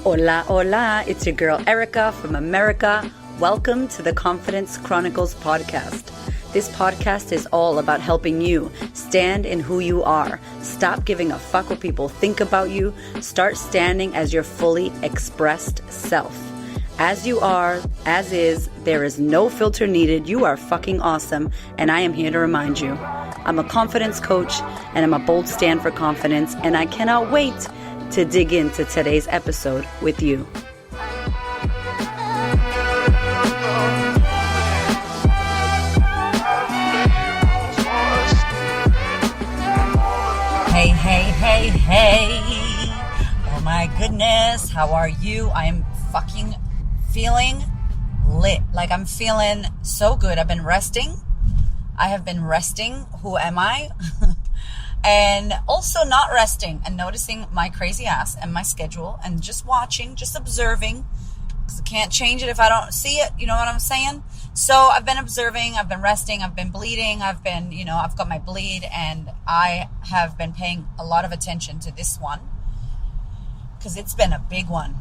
Hola, hola, it's your girl Erica from America. Welcome to the Confidence Chronicles podcast. This podcast is all about helping you stand in who you are. Stop giving a fuck what people think about you. Start standing as your fully expressed self. As you are, as is, there is no filter needed. You are fucking awesome, and I am here to remind you. I'm a confidence coach, and I'm a bold stand for confidence, and I cannot wait to dig into today's episode with you. Hey. Oh my goodness, how are you? I am fucking feeling lit. Like, I'm feeling so good. I've been resting. I have been resting. Who am I? And also not resting and noticing my crazy ass and my schedule and just watching, just observing, because I can't change it if I don't see it. You know what I'm saying? So I've been observing, I've been resting, I've been bleeding, I've got my bleed, and I have been paying a lot of attention to this one because it's been a big one.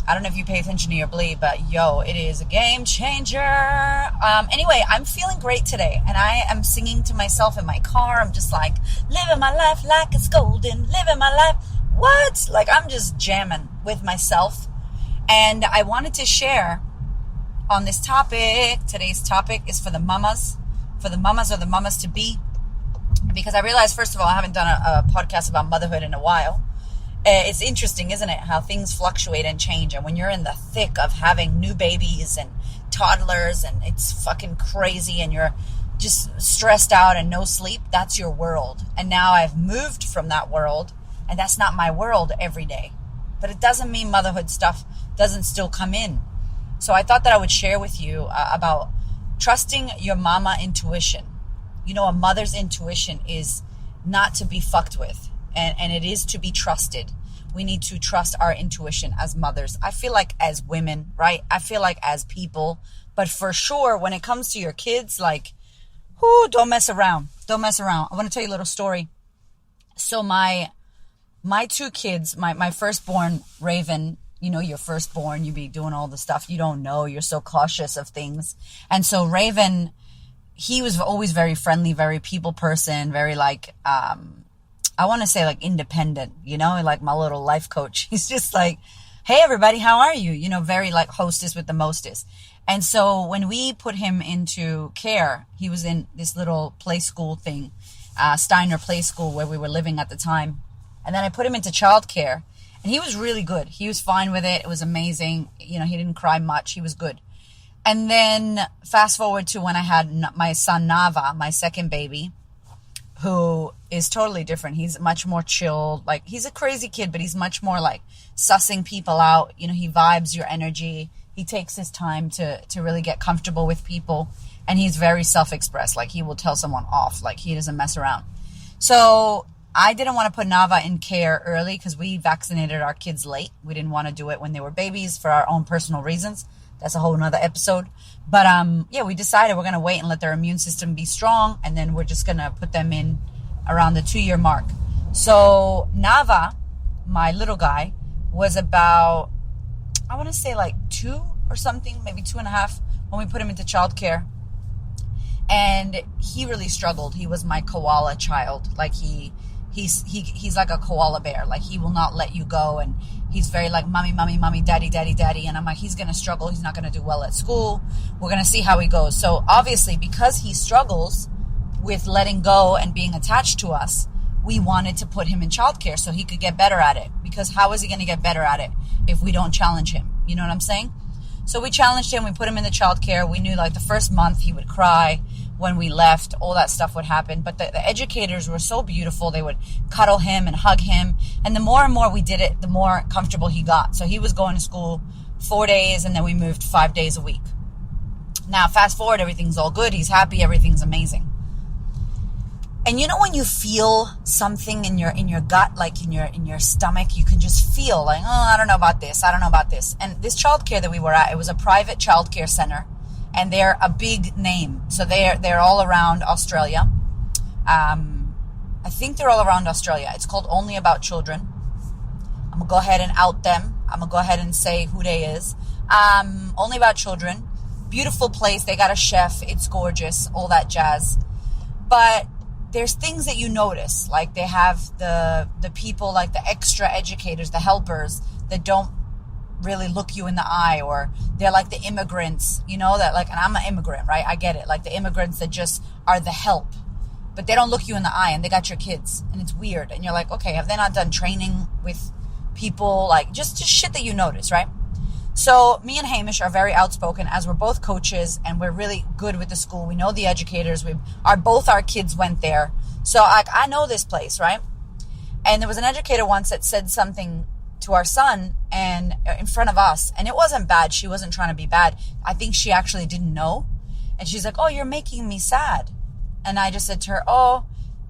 I don't know if you pay attention to your bleed, but it is a game changer. Anyway, I'm feeling great today, and I am singing to myself in my car. I'm just like, living my life like it's golden, living my life. What? Like, I'm just jamming with myself. And I wanted to share on this topic. Today's topic is for the mamas or the mamas to be, because I realized, first of all, I haven't done a podcast about motherhood in a while. It's interesting, isn't it, how things fluctuate and change. And when you're in the thick of having new babies and toddlers and it's fucking crazy and you're just stressed out and no sleep, that's your world. And now I've moved from that world, and that's not my world every day. But it doesn't mean motherhood stuff doesn't still come in. So I thought that I would share with you about trusting your mama intuition. You know, a mother's intuition is not to be fucked with. And it is to be trusted. We need to trust our intuition as mothers. I feel like as women, right? I feel like as people. But for sure, when it comes to your kids, like, don't mess around. Don't mess around. I want to tell you a little story. So my two kids, my firstborn, Raven, you know, your firstborn, you be doing all the stuff you don't know. You're so cautious of things. And so Raven, he was always very friendly, very people person, very like, I want to say like independent, you know, like my little life coach. He's just like, hey, everybody, how are you? You know, very like hostess with the mostest. And so when we put him into care, he was in this little play school thing, Steiner Play School, where we were living at the time. And then I put him into childcare, and he was really good. He was fine with it. It was amazing. You know, he didn't cry much. He was good. And then fast forward to when I had my son Nava, my second baby, who is totally different. He's much more chilled. Like, he's a crazy kid, but he's much more like sussing people out. You know, he vibes your energy. He takes his time to really get comfortable with people. And he's very self-expressed. Like, he will tell someone off. Like, he doesn't mess around. So I didn't want to put Nava in care early because we vaccinated our kids late. We didn't want to do it when they were babies for our own personal reasons. That's a whole nother episode. But we decided we're going to wait and let their immune system be strong. And then we're just going to put them in around the 2-year mark. So Nava, my little guy, was about, I want to say like 2 or something, maybe 2.5 when we put him into childcare. And he really struggled. He was my koala child. Like, he's like a koala bear. Like, he will not let you go. And he's very like, mommy, mommy, mommy, daddy, daddy, daddy. And I'm like, he's going to struggle. He's not going to do well at school. We're going to see how he goes. So obviously, because he struggles with letting go and being attached to us, we wanted to put him in childcare so he could get better at it. Because how is he going to get better at it if we don't challenge him? You know what I'm saying? So we challenged him. We put him in the childcare. We knew like the first month he would cry. When we left, all that stuff would happen. But the educators were so beautiful. They would cuddle him and hug him. And the more and more we did it, the more comfortable he got. So he was going to school 4 days, and then we moved 5 days a week. Now, fast forward, everything's all good. He's happy. Everything's amazing. And you know when you feel something in your gut, like in your stomach, you can just feel like, I don't know about this. I don't know about this. And this childcare that we were at, it was a private childcare center. And they're a big name. So they're all around Australia. I think they're all around Australia. It's called Only About Children. I'm going to go ahead and out them. I'm going to go ahead and say who they is. Only about children. Beautiful place. They got a chef. It's gorgeous. All that jazz. But there's things that you notice. Like they have the people, like the extra educators, the helpers that don't really look you in the eye, or they're like the immigrants, that like, and I'm an immigrant, right? I get it. Like the immigrants that just are the help, but they don't look you in the eye, and they got your kids, and it's weird. And you're like, okay, have they not done training with people? Like just shit that you notice, right? So me and Hamish are very outspoken, as we're both coaches and we're really good with the school. We know the educators. Both our kids went there. So I know this place, right? And there was an educator once that said something to our son and in front of us, and it wasn't bad. She wasn't trying to be bad. I think she actually didn't know. And she's like, oh, you're making me sad. And I just said to her, oh,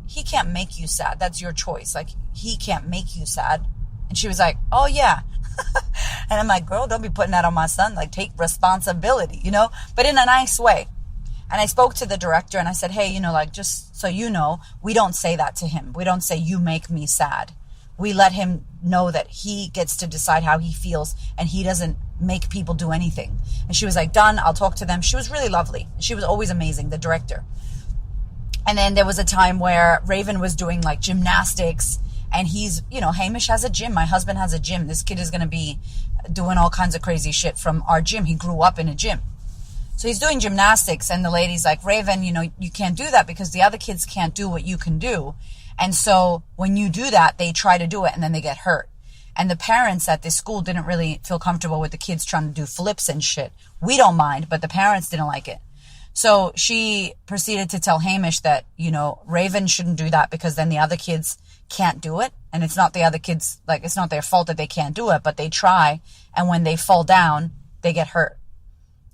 he can't make you sad. That's your choice. Like, he can't make you sad. And she was like, oh yeah. And I'm like, girl, don't be putting that on my son. Like, take responsibility, but in a nice way. And I spoke to the director and I said, hey, like, just so you know, we don't say that to him. We don't say, you make me sad. We let him know that he gets to decide how he feels, and he doesn't make people do anything. And she was like, done, I'll talk to them. She was really lovely. She was always amazing, the director. And then there was a time where Raven was doing like gymnastics, and he's, Hamish has a gym. My husband has a gym. This kid is going to be doing all kinds of crazy shit from our gym. He grew up in a gym. So he's doing gymnastics, and the lady's like, Raven, you can't do that because the other kids can't do what you can do. And so when you do that, they try to do it and then they get hurt. And the parents at this school didn't really feel comfortable with the kids trying to do flips and shit. We don't mind, but the parents didn't like it. So she proceeded to tell Hamish that, Raven shouldn't do that because then the other kids can't do it. And it's not the other kids, like, it's not their fault that they can't do it, but they try. And when they fall down, they get hurt.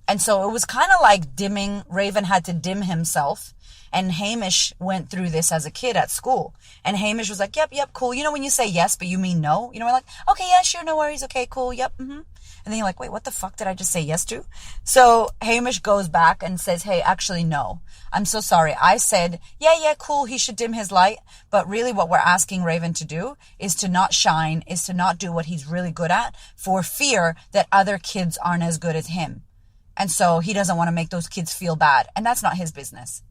And so it was kind of like dimming. Raven had to dim himself. And Hamish went through this as a kid at school. And Hamish was like, yep, cool. When you say yes, but you mean no? We're like, okay, yeah, sure, no worries. Okay, cool, yep, mm-hmm. And then you're like, wait, what the fuck did I just say yes to? So Hamish goes back and says, hey, actually, no. I'm so sorry. I said, yeah, cool, he should dim his light. But really what we're asking Raven to do is to not shine, is to not do what he's really good at, for fear that other kids aren't as good as him. And so he doesn't want to make those kids feel bad. And that's not his business.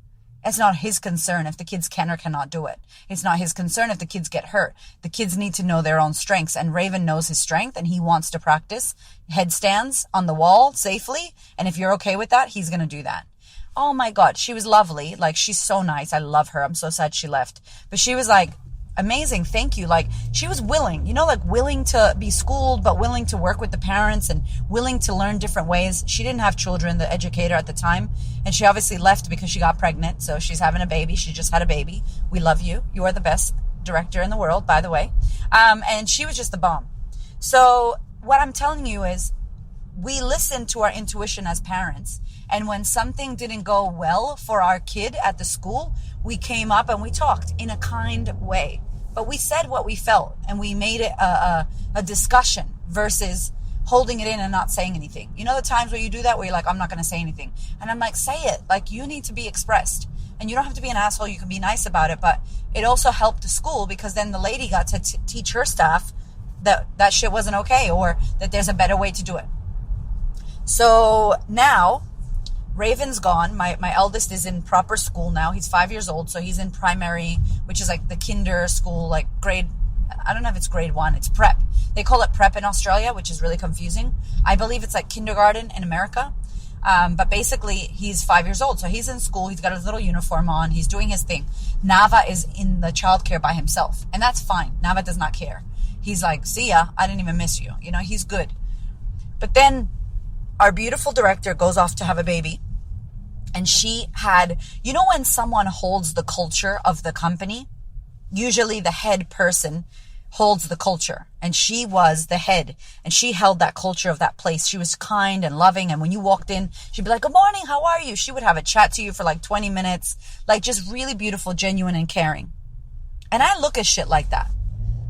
It's not his concern if the kids can or cannot do it. It's not his concern if the kids get hurt. The kids need to know their own strengths, and Raven knows his strength, and he wants to practice headstands on the wall safely. And if you're okay with that, he's going to do that. Oh my God, she was lovely. Like, she's so nice. I love her. I'm so sad she left. But she was like, amazing, thank you. Like, she was willing, like willing to be schooled, but willing to work with the parents and willing to learn different ways. She didn't have children, the educator at the time, and she obviously left because she got pregnant. So she's having a baby. She just had a baby. We love you. You are the best director in the world, by the way. And she was just the bomb. So what I'm telling you is, we listen to our intuition as parents. And when something didn't go well for our kid at the school, we came up and we talked in a kind way. But we said what we felt, and we made it a discussion versus holding it in and not saying anything. The times where you do that, where you're like, I'm not going to say anything. And I'm like, say it. Like, you need to be expressed. And you don't have to be an asshole. You can be nice about it. But it also helped the school, because then the lady got to teach her staff that shit wasn't okay, or that there's a better way to do it. So now Raven's gone. My eldest is in proper school now. He's 5 years old. So he's in primary, which is like the kinder school, like grade, I don't know if it's grade 1. It's prep. They call it prep in Australia, which is really confusing. I believe it's like kindergarten in America. But basically he's 5 years old. So he's in school. He's got his little uniform on. He's doing his thing. Nava is in the childcare by himself. And that's fine. Nava does not care. He's like, see ya. I didn't even miss you. He's good. But then our beautiful director goes off to have a baby. And she had, when someone holds the culture of the company, usually the head person holds the culture. And she was the head. And she held that culture of that place. She was kind and loving. And when you walked in, she'd be like, good morning, how are you? She would have a chat to you for like 20 minutes. Like, just really beautiful, genuine, and caring. And I look at shit like that.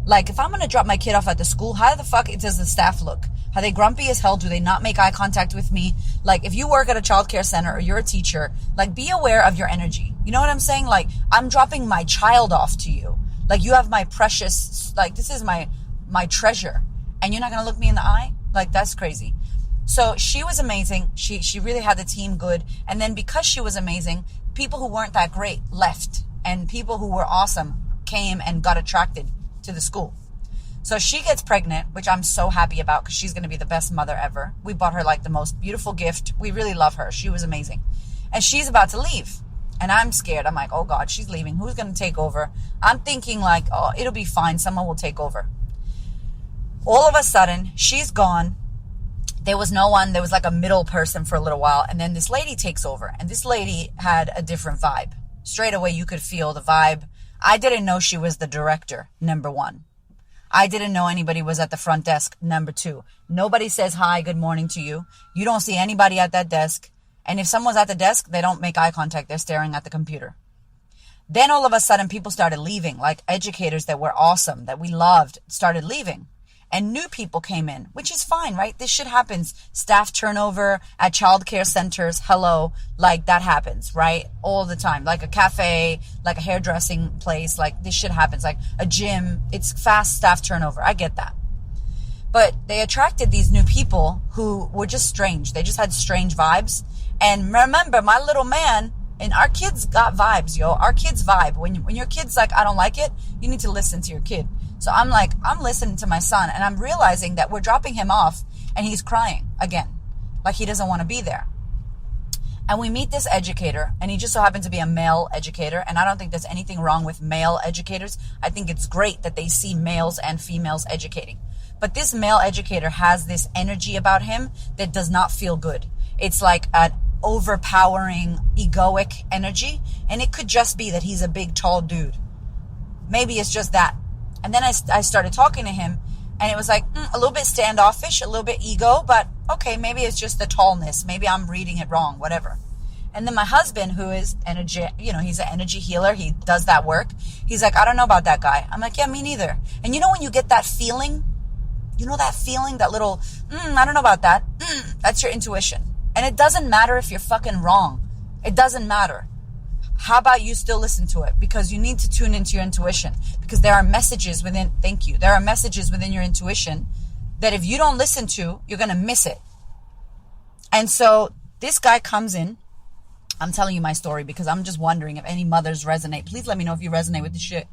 Like, if I'm going to drop my kid off at the school, how the fuck does the staff look? Are they grumpy as hell? Do they not make eye contact with me? Like, if you work at a childcare center or you're a teacher, like, be aware of your energy. You know what I'm saying? Like, I'm dropping my child off to you. Like, you have my precious, like, this is my treasure. and you're not going to look me in the eye? Like, that's crazy. So she was amazing. She really had the team good. And then because she was amazing, people who weren't that great left, and people who were awesome came and got attracted to the school. So she gets pregnant, which I'm so happy about because she's going to be the best mother ever. We bought her like the most beautiful gift. We really love her. She was amazing. And she's about to leave. And I'm scared. I'm like, oh God, she's leaving. Who's going to take over? I'm thinking like, oh, it'll be fine. Someone will take over. All of a sudden, she's gone. There was no one. There was like a middle person for a little while. And then this lady takes over. And this lady had a different vibe. Straight away, you could feel the vibe. I didn't know she was the director, number one. I didn't know anybody was at the front desk, number two. Nobody says hi, good morning to you. You don't see anybody at that desk. And if someone's at the desk, they don't make eye contact. They're staring at the computer. Then all of a sudden, people started leaving. Like educators that were awesome, that we loved, started leaving. And new people came in, which is fine, right? This shit happens. Staff turnover at childcare centers. Hello. Like that happens, right? All the time. Like a cafe, like a hairdressing place. Like this shit happens. Like a gym. It's fast staff turnover. I get that. But they attracted these new people who were just strange. They just had strange vibes. And remember, my little man, and our kids got vibes, yo. Our kids vibe. When your kid's like, I don't like it, you need to listen to your kid. So I'm like, I'm listening to my son, and I'm realizing that we're dropping him off, and he's crying again. Like he doesn't want to be there. And we meet this educator, and he just so happened to be a male educator. And I don't think there's anything wrong with male educators. I think it's great that they see males and females educating. But this male educator has this energy about him that does not feel good. It's like an overpowering, egoic energy. And it could just be that he's a big, tall dude. Maybe it's just that. And then I started talking to him, and it was like a little bit standoffish, a little bit ego, but okay, maybe it's just the tallness. Maybe I'm reading it wrong, whatever. And then my husband, who is energy, he's an energy healer. He does that work. He's like, I don't know about that guy. I'm like, yeah, me neither. And when you get that feeling, that feeling, that little, I don't know about that. That's your intuition. And it doesn't matter if you're fucking wrong. It doesn't matter. How about you still listen to it? Because you need to tune into your intuition. Because there are messages within, there are messages within your intuition that if you don't listen to, you're going to miss it. And so this guy comes in. I'm telling you my story because I'm just wondering if any mothers resonate. Please let me know if you resonate with the shit.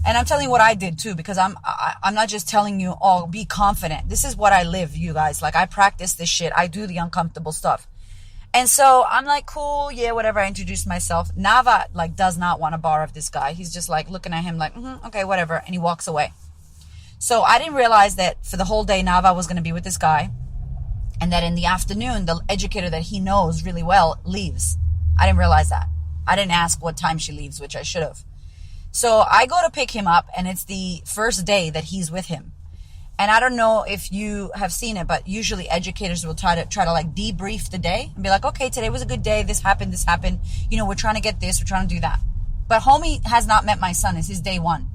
And I'm telling you what I did too, because I'm not just telling you, oh, be confident. This is what I live, you guys. Like I practice this shit. I do the uncomfortable stuff. And so I'm like, cool, yeah, whatever. I introduced myself. Nava does not want a bar of this guy. He's just like looking at him like, okay, whatever. And he walks away. So I didn't realize that for the whole day, Nava was going to be with this guy. And that in the afternoon, the educator that he knows really well leaves. I didn't realize that. I didn't ask what time she leaves, which I should have. So I go to pick him up, and it's the first day that he's with him. And I don't know if you have seen it, but usually educators will try to debrief the day and be like, okay, today was a good day. This happened. We're trying to get this. We're trying to do that. But homie has not met my son. It's his day one.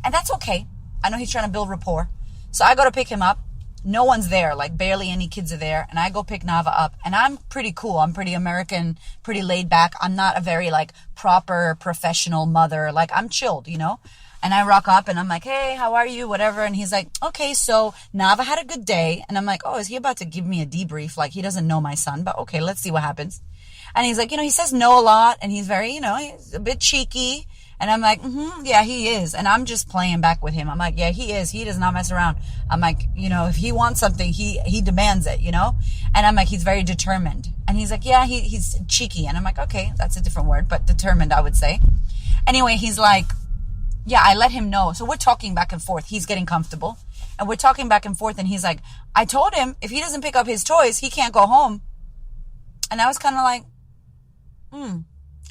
And that's okay. I know he's trying to build rapport. So I go to pick him up. No one's there. Like barely any kids are there. And I go pick Nava up. And I'm pretty cool. I'm pretty American, pretty laid back. I'm not a very proper professional mother. I'm chilled, And I rock up and I'm like, hey, how are you? Whatever. And he's like, okay, so Nava had a good day. And I'm like, oh, is he about to give me a debrief? He doesn't know my son, but okay, let's see what happens. And he's like, he says no a lot. And he's very, he's a bit cheeky. And I'm like, yeah, he is. And I'm just playing back with him. I'm like, yeah, he is. He does not mess around. I'm like, if he wants something, he demands it, And I'm like, he's very determined. And he's like, yeah, he's cheeky. And I'm like, okay, that's a different word, but determined, I would say. Anyway, he's like, yeah, I let him know. So we're talking back and forth. He's getting comfortable. And we're talking back and forth. And he's like, I told him if he doesn't pick up his toys, he can't go home. And I was kind of like,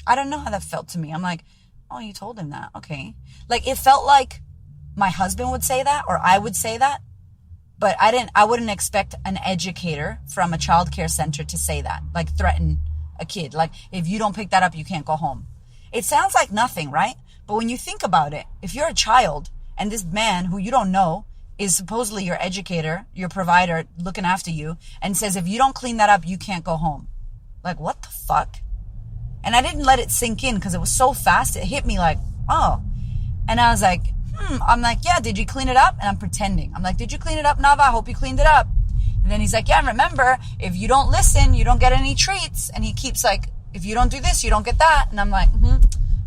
I don't know how that felt to me. I'm like, oh, you told him that. Okay. It felt like my husband would say that or I would say that. But I wouldn't expect an educator from a childcare center to say that. Threaten a kid. If you don't pick that up, you can't go home. It sounds like nothing, right? But when you think about it, if you're a child and this man who you don't know is supposedly your educator, your provider looking after you and says, if you don't clean that up, you can't go home. What the fuck? And I didn't let it sink in because it was so fast. It hit me oh. And I was like, I'm like, yeah, did you clean it up? And I'm pretending. I'm like, did you clean it up, Nava? I hope you cleaned it up. And then he's like, yeah, remember, if you don't listen, you don't get any treats. And he keeps like, if you don't do this, you don't get that. And I'm like,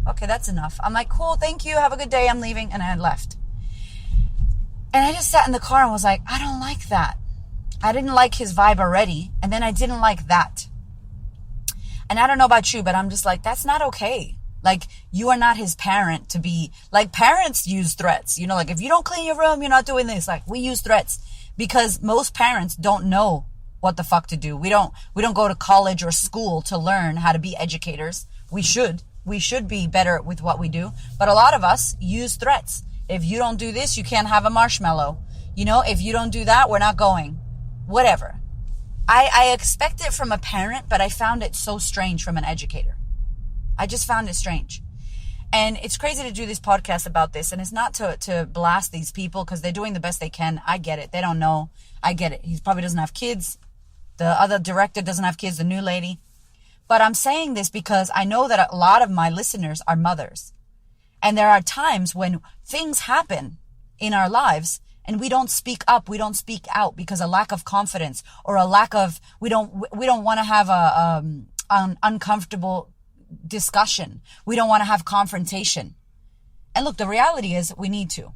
okay, that's enough. I'm like, cool, thank you. Have a good day. I'm leaving. And I had left. And I just sat in the car and was like, I don't like that. I didn't like his vibe already. And then I didn't like that. And I don't know about you, but I'm just like, that's not okay. Like, you are not his parent to be, like, parents use threats. You know, like, if you don't clean your room, you're not doing this. Like, we use threats because most parents don't know what the fuck to do. We don't go to college or school to learn how to be educators. We should be better with what we do. But a lot of us use threats. If you don't do this, you can't have a marshmallow. You know, if you don't do that, we're not going. Whatever. I expect it from a parent, but I found it so strange from an educator. I just found it strange. And it's crazy to do this podcast about this. And it's not to blast these people because they're doing the best they can. I get it. They don't know. I get it. He probably doesn't have kids. The other director doesn't have kids, the new lady. But I'm saying this because I know that a lot of my listeners are mothers. And there are times when things happen in our lives and we don't speak up, we don't speak out because a lack of confidence or a lack of, we don't want to have an uncomfortable discussion. We don't want to have confrontation. And look, the reality is we need to.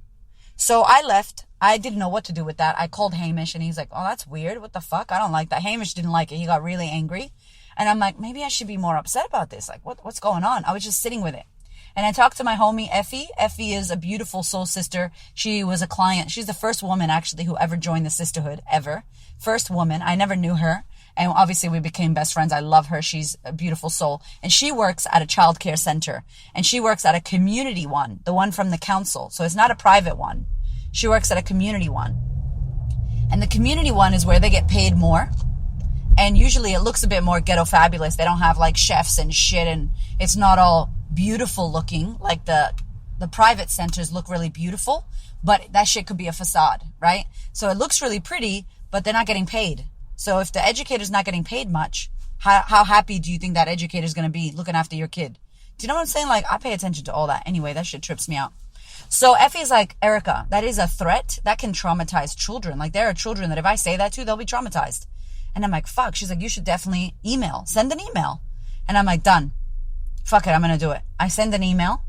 So I left. I didn't know what to do with that. I called Hamish and he's like, oh, that's weird. What the fuck? I don't like that. Hamish didn't like it. He got really angry. And I'm like, maybe I should be more upset about this. Like, what's going on? I was just sitting with it. And I talked to my homie, Effie. Effie is a beautiful soul sister. She was a client. She's the first woman, actually, who ever joined the sisterhood, ever. First woman. I never knew her. And obviously, we became best friends. I love her. She's a beautiful soul. And she works at a childcare center. And she works at a community one, the one from the council. So it's not a private one. She works at a community one. And the community one is where they get paid more. And usually it looks a bit more ghetto fabulous. They don't have like chefs and shit. And it's not all beautiful looking. Like the private centers look really beautiful. But that shit could be a facade, right? So it looks really pretty, but they're not getting paid. So if the educator's not getting paid much, how happy do you think that educator's going to be looking after your kid? Do you know what I'm saying? Like, I pay attention to all that. Anyway, that shit trips me out. So Effie's like, Erica, that is a threat. That can traumatize children. Like, there are children that if I say that to, they'll be traumatized. And I'm like, fuck. She's like, you should definitely email. Send an email. And I'm like, done. Fuck it. I'm going to do it. I send an email.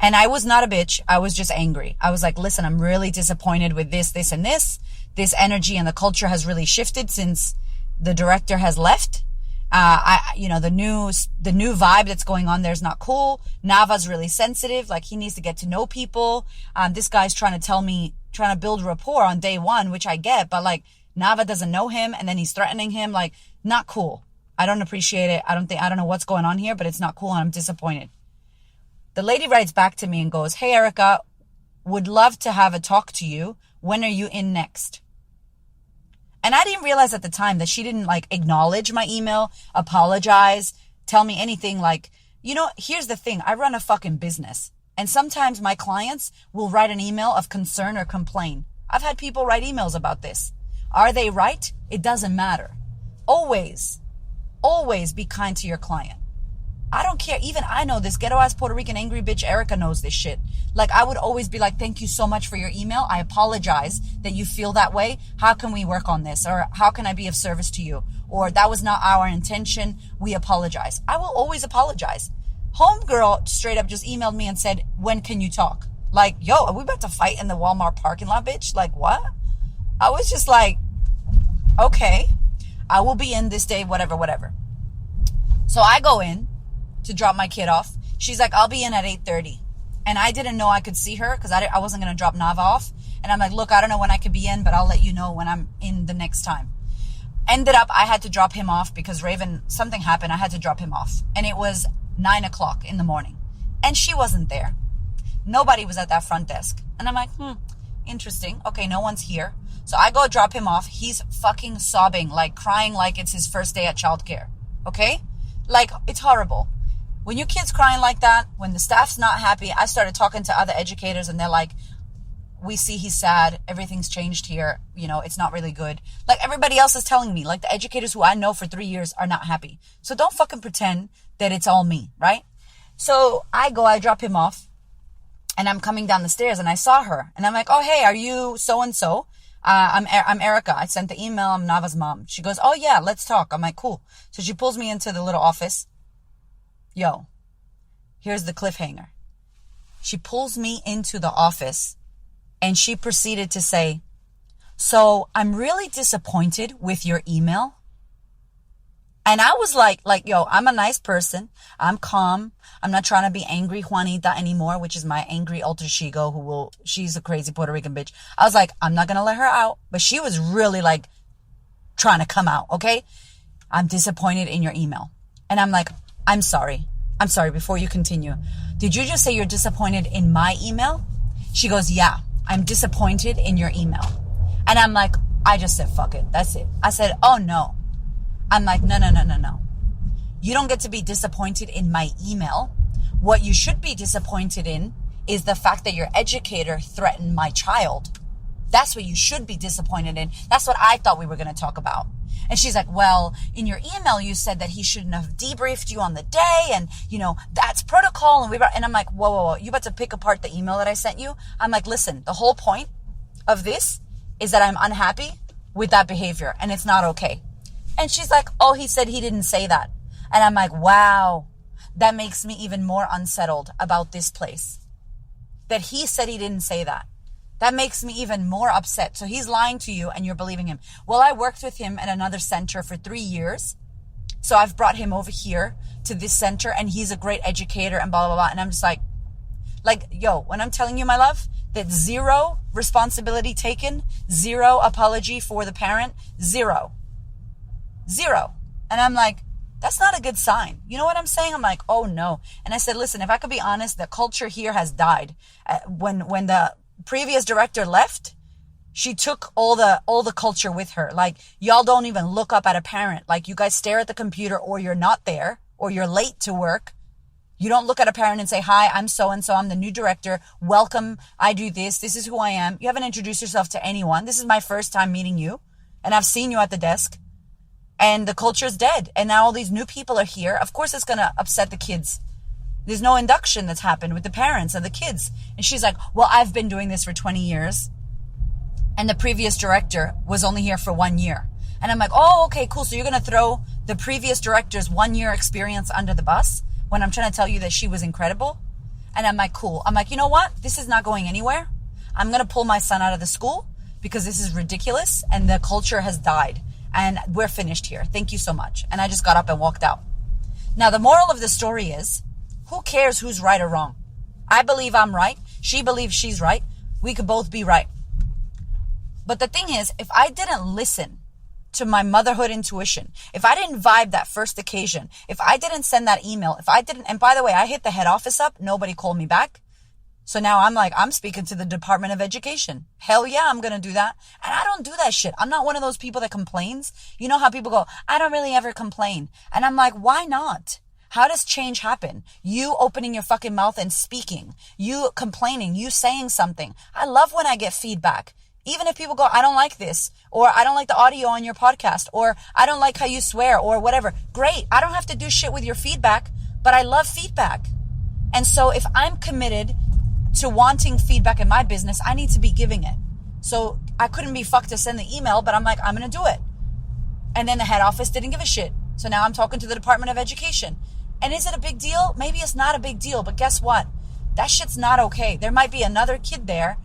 And I was not a bitch. I was just angry. I was like, listen, I'm really disappointed with this, this, and this. This energy and the culture has really shifted since the director has left. The new vibe that's going on there is not cool. Nava's really sensitive. Like, he needs to get to know people. This guy's trying to build rapport on day one, which I get, but like, Nava doesn't know him and then he's threatening him. Like, not cool. I don't appreciate it. I don't know what's going on here, but it's not cool and I'm disappointed. The lady writes back to me and goes, hey, Erica, would love to have a talk to you. When are you in next? And I didn't realize at the time that she didn't like acknowledge my email, apologize, tell me anything. Like, here's the thing. I run a fucking business. And sometimes my clients will write an email of concern or complain. I've had people write emails about this. Are they right? It doesn't matter. Always be kind to your client. I don't care. Even I know this ghetto-ass Puerto Rican angry bitch Erica knows this shit. Like, I would always be like, thank you so much for your email. I apologize that you feel that way. How can we work on this? Or how can I be of service to you? Or that was not our intention. We apologize. I will always apologize. Homegirl straight up just emailed me and said, when can you talk? Like, yo, are we about to fight in the Walmart parking lot, bitch? Like, what? I was just like, okay, I will be in this day, whatever. So I go in to drop my kid off. She's like, I'll be in at 8:30. And I didn't know I could see her because I wasn't going to drop Nava off. And I'm like, look, I don't know when I could be in, but I'll let you know when I'm in the next time. Ended up, I had to drop him off because something happened. I had to drop him off. And it was 9:00 in the morning. And she wasn't there. Nobody was at that front desk. And I'm like, interesting. Okay, no one's here. So I go drop him off. He's fucking sobbing, like crying like it's his first day at childcare. Okay? Like, it's horrible. When your kid's crying like that, when the staff's not happy, I started talking to other educators and they're like, we see he's sad. Everything's changed here. It's not really good. Like, everybody else is telling me, like the educators who I know for 3 years are not happy. So don't fucking pretend that it's all me, right? So I drop him off. And I'm coming down the stairs and I saw her. And I'm like, oh, hey, are you so-and-so? I'm Erica. I sent the email. I'm Nava's mom. She goes, oh, yeah, let's talk. I'm like, cool. So she pulls me into the little office. Yo, here's the cliffhanger. She pulls me into the office and she proceeded to say, so I'm really disappointed with your email. And I was like, yo, I'm a nice person. I'm calm. I'm not trying to be angry Juanita anymore, which is my angry alter ego she's a crazy Puerto Rican bitch. I was like, I'm not going to let her out. But she was really like trying to come out. Okay. I'm disappointed in your email. And I'm like, I'm sorry. Before you continue. Did you just say you're disappointed in my email? She goes, yeah, I'm disappointed in your email. And I'm like, I just said, fuck it. That's it. I said, oh no. I'm like, no. You don't get to be disappointed in my email. What you should be disappointed in is the fact that your educator threatened my child. That's what you should be disappointed in. That's what I thought we were going to talk about. And she's like, well, in your email, you said that he shouldn't have debriefed you on the day. And, that's protocol. And I'm like, whoa. You about to pick apart the email that I sent you? I'm like, listen, the whole point of this is that I'm unhappy with that behavior and it's not okay. And she's like, oh, he said he didn't say that. And I'm like, wow, that makes me even more unsettled about this place. That he said he didn't say that. That makes me even more upset. So he's lying to you and you're believing him. Well, I worked with him at another center for 3 years. So I've brought him over here to this center and he's a great educator and blah, blah, blah. And I'm just like, yo, when I'm telling you, my love, that zero responsibility taken, zero apology for the parent, zero. And I'm like, that's not a good sign. You know what I'm saying? I'm like, oh no. And I said, listen, if I could be honest, the culture here has died. When the previous director left, she took all the culture with her. Like, y'all don't even look up at a parent. Like, you guys stare at the computer or you're not there or you're late to work. You don't look at a parent and say, hi, I'm so-and-so. I'm the new director. Welcome. I do this. This is who I am. You haven't introduced yourself to anyone. This is my first time meeting you. And I've seen you at the desk. And the culture's dead. And now all these new people are here. Of course, it's going to upset the kids. There's no induction that's happened with the parents and the kids. And she's like, well, I've been doing this for 20 years. And the previous director was only here for 1 year. And I'm like, oh, okay, cool. So you're going to throw the previous director's 1 year experience under the bus when I'm trying to tell you that she was incredible? And I'm like, cool. I'm like, you know what? This is not going anywhere. I'm going to pull my son out of the school because this is ridiculous. And the culture has died. And we're finished here. Thank you so much. And I just got up and walked out. Now, the moral of the story is, who cares who's right or wrong? I believe I'm right. She believes she's right. We could both be right. But the thing is, if I didn't listen to my motherhood intuition, if I didn't vibe that first occasion, if I didn't send that email, and by the way, I hit the head office up, nobody called me back. So now I'm speaking to the Department of Education. Hell yeah, I'm going to do that. And I don't do that shit. I'm not one of those people that complains. You know how people go, I don't really ever complain. And I'm like, why not? How does change happen? You opening your fucking mouth and speaking. You complaining. You saying something. I love when I get feedback. Even if people go, I don't like this, or I don't like the audio on your podcast, or I don't like how you swear, or whatever. Great. I don't have to do shit with your feedback, but I love feedback. And so if I'm committed to wanting feedback in my business, I need to be giving it. So I couldn't be fucked to send the email, but I'm like, I'm going to do it. And then the head office didn't give a shit. So now I'm talking to the Department of Education. And is it a big deal? Maybe it's not a big deal, but guess what? That shit's not okay. There might be another kid there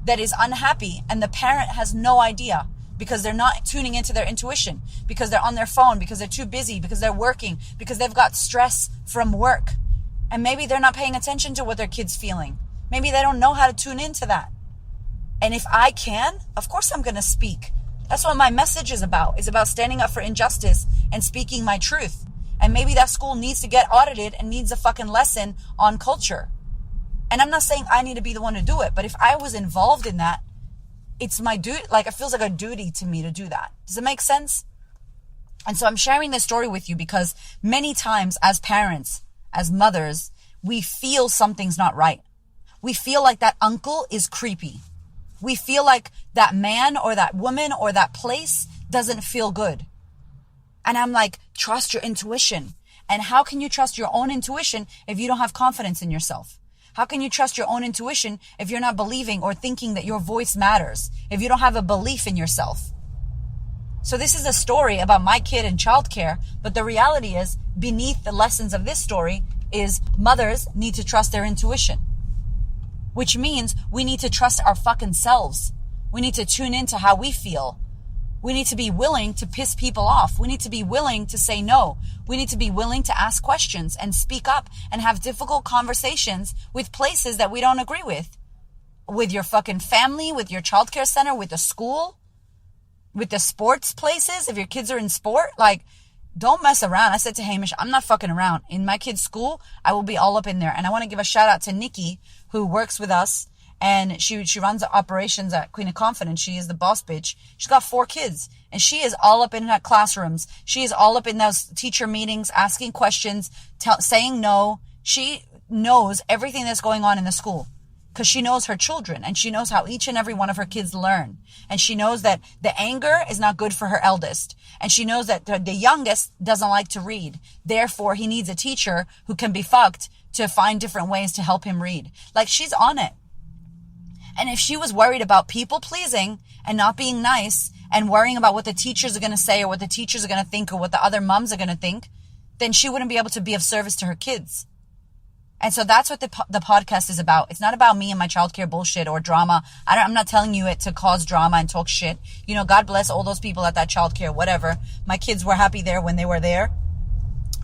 that is unhappy and the parent has no idea because they're not tuning into their intuition, because they're on their phone, because they're too busy, because they're working, because they've got stress from work. And maybe they're not paying attention to what their kid's feeling. Maybe they don't know how to tune into that. And if I can, of course I'm going to speak. That's what my message is about standing up for injustice and speaking my truth. And maybe that school needs to get audited and needs a fucking lesson on culture. And I'm not saying I need to be the one to do it, but if I was involved in that, it's my duty. Like, it feels like a duty to me to do that. Does it make sense? And so I'm sharing this story with you because many times as parents, as mothers, we feel something's not right. We feel like that uncle is creepy. We feel like that man or that woman or that place doesn't feel good. And I'm like, trust your intuition. And how can you trust your own intuition if you don't have confidence in yourself? How can you trust your own intuition if you're not believing or thinking that your voice matters? If you don't have a belief in yourself? So this is a story about my kid and childcare, but the reality is, beneath the lessons of this story is mothers need to trust their intuition. Which means we need to trust our fucking selves. We need to tune into how we feel. We need to be willing to piss people off. We need to be willing to say no. We need to be willing to ask questions and speak up and have difficult conversations with places that we don't agree with. With your fucking family, with your childcare center, with the school, with the sports places. If your kids are in sport, like, don't mess around. I said to Hamish, I'm not fucking around. In my kid's school, I will be all up in there. And I want to give a shout out to Nikki, who works with us. And she runs the operations at Queen of Confidence. She is the boss bitch. She's got 4 kids. And she is all up in her classrooms. She is all up in those teacher meetings, asking questions, saying no. She knows everything that's going on in the school. Because she knows her children. And she knows how each and every one of her kids learn. And she knows that the anger is not good for her eldest. And she knows that the youngest doesn't like to read. Therefore, he needs a teacher who can be fucked to find different ways to help him read. Like, she's on it. And if she was worried about people pleasing and not being nice and worrying about what the teachers are going to say or what the teachers are going to think or what the other moms are going to think, then she wouldn't be able to be of service to her kids. And so that's what the podcast is about. It's not about me and my childcare bullshit or drama. I'm not telling you it to cause drama and talk shit. You know, God bless all those people at that childcare, whatever. My kids were happy there when they were there.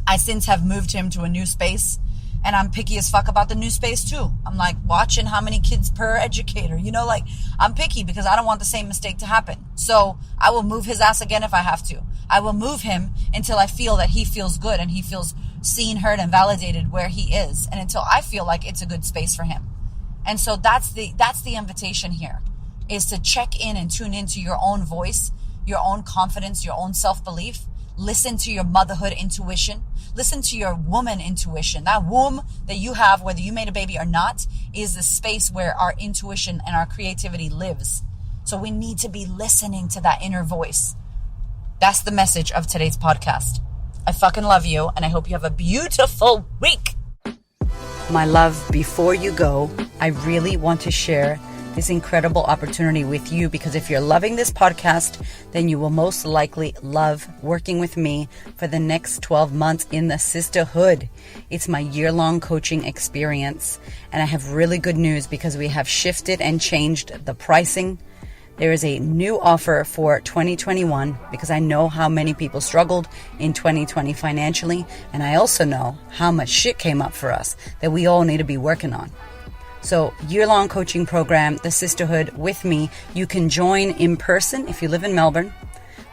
I since have moved him to a new space. And I'm picky as fuck about the new space too. I'm like watching how many kids per educator. You know, like, I'm picky because I don't want the same mistake to happen. So I will move his ass again if I have to. I will move him until I feel that he feels good and he feels seen, heard, and validated where he is. And until I feel like it's a good space for him. And so that's the invitation here, is to check in and tune into your own voice, your own confidence, your own self-belief. Listen to your motherhood intuition. Listen to your woman intuition. That womb that you have, whether you made a baby or not, is the space where our intuition and our creativity lives. So we need to be listening to that inner voice. That's the message of today's podcast. I fucking love you, and I hope you have a beautiful week. My love, before you go, I really want to share this incredible opportunity with you, because if you're loving this podcast, then you will most likely love working with me for the next 12 months in the sisterhood. It's my year-long coaching experience, and I have really good news because we have shifted and changed the pricing. There is a new offer for 2021 because I know how many people struggled in 2020 financially, and I also know how much shit came up for us that we all need to be working on. So, year-long coaching program, the sisterhood with me. You can join in person if you live in Melbourne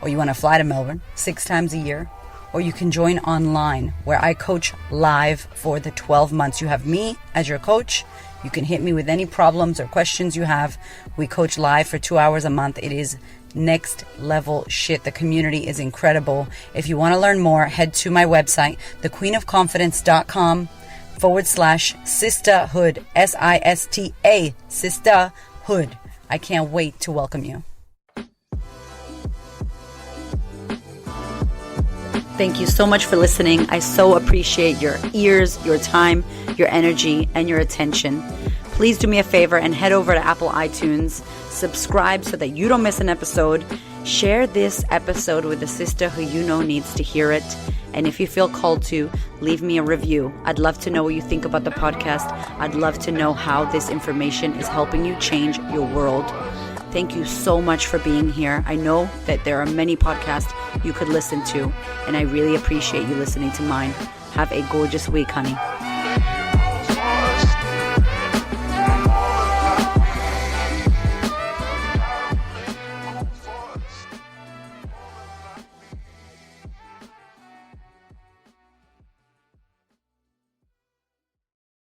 or you want to fly to Melbourne 6 times a year, or you can join online where I coach live for the 12 months. You have me as your coach. You can hit me with any problems or questions you have. We coach live for 2 hours a month. It is next level shit. The community is incredible. If you want to learn more, head to my website, thequeenofconfidence.com/sisterhood, SISTA, sisterhood. I can't wait to welcome you. Thank you so much for listening. I so appreciate your ears, your time, your energy, and your attention. Please do me a favor and head over to Apple iTunes. Subscribe so that you don't miss an episode. Share this episode with a sister who you know needs to hear it. And if you feel called to, leave me a review. I'd love to know what you think about the podcast. I'd love to know how this information is helping you change your world. Thank you so much for being here. I know that there are many podcasts you could listen to, and I really appreciate you listening to mine. Have a gorgeous week, honey.